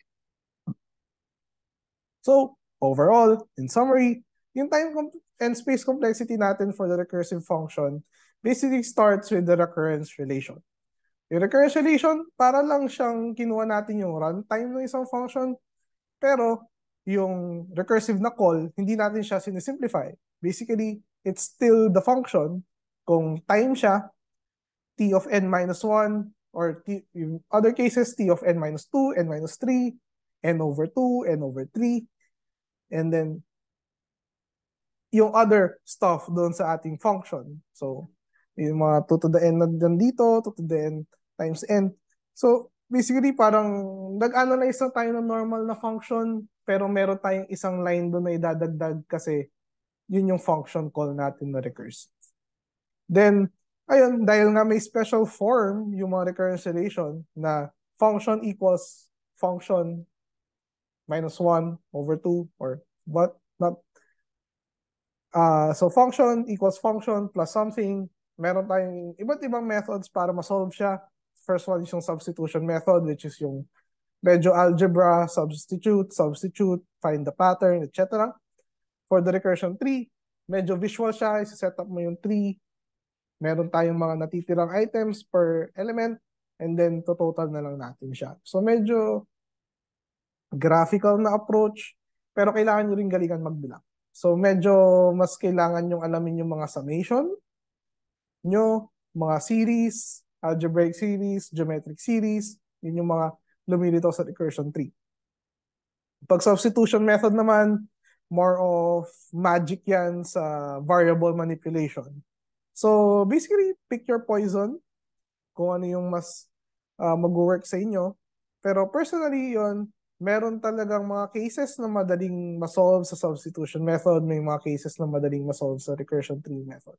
So, overall, in summary, yung time and space complexity natin for the recursive function basically starts with the recurrence relation. Yung recurrence relation, para lang siyang kinuha natin yung runtime ng isang function, pero yung recursive na call, hindi natin siya sinisimplify. Basically, it's still the function. Kung time siya, t of n minus 1, or in other cases, t of n minus 2, n minus 3, n over 2, n over 3, and then yung other stuff doon sa ating function. So, yung mga 2 to the n nandito, 2 to the n times n. So, basically, parang nag-analyze na tayo ng normal na function pero meron tayong isang line doon na idadagdag kasi yun yung function call natin na recursive. Then, ayun, dahil nga may special form yung mga recurrence relation na function equals function minus 1 over 2 or what not. So function equals function plus something. Meron tayong iba't ibang methods para ma-solve siya. First one is yung substitution method, which is yung medyo algebra, substitute, find the pattern, etc. For the recursion tree, medyo visual siya. Isa-set up mo yung tree. Meron tayong mga natitirang items per element and then total na lang natin siya. So medyo graphical na approach, pero kailangan nyo rin galingan magbilang. So medyo mas kailangan yung alamin yung mga summation nyo, mga series, algebraic series, geometric series, yun yung mga lumilitaw sa recursion tree. Pag substitution method naman, more of magic yan sa variable manipulation. So basically, pick your poison kung ano yung mas mag-work sa inyo. Pero personally yun, meron talagang mga cases na madaling ma-solve sa substitution method, may mga cases na madaling ma-solve sa recursion tree method.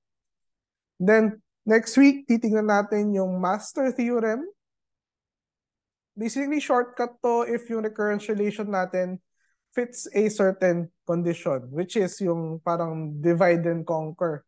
Then, next week, titingnan natin yung master theorem. Basically, shortcut to if yung recurrence relation natin fits a certain condition, which is yung parang divide and conquer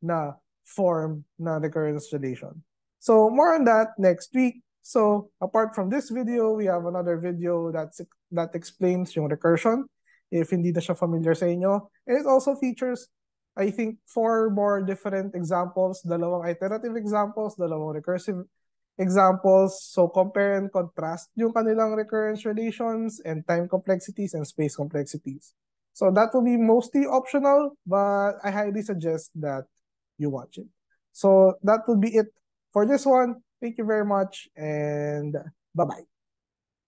na form na recurrence relation. So, more on that next week. So, apart from this video, we have another video that explains yung recursion, if hindi na siya familiar sa inyo. And it also features, I think, 4 more different examples, dalawang iterative examples, dalawang recursive examples. So, compare and contrast yung kanilang recurrence relations and time complexities and space complexities. So, that will be mostly optional, but I highly suggest that you watch it. So, that will be it for this one. Thank you very much and bye-bye.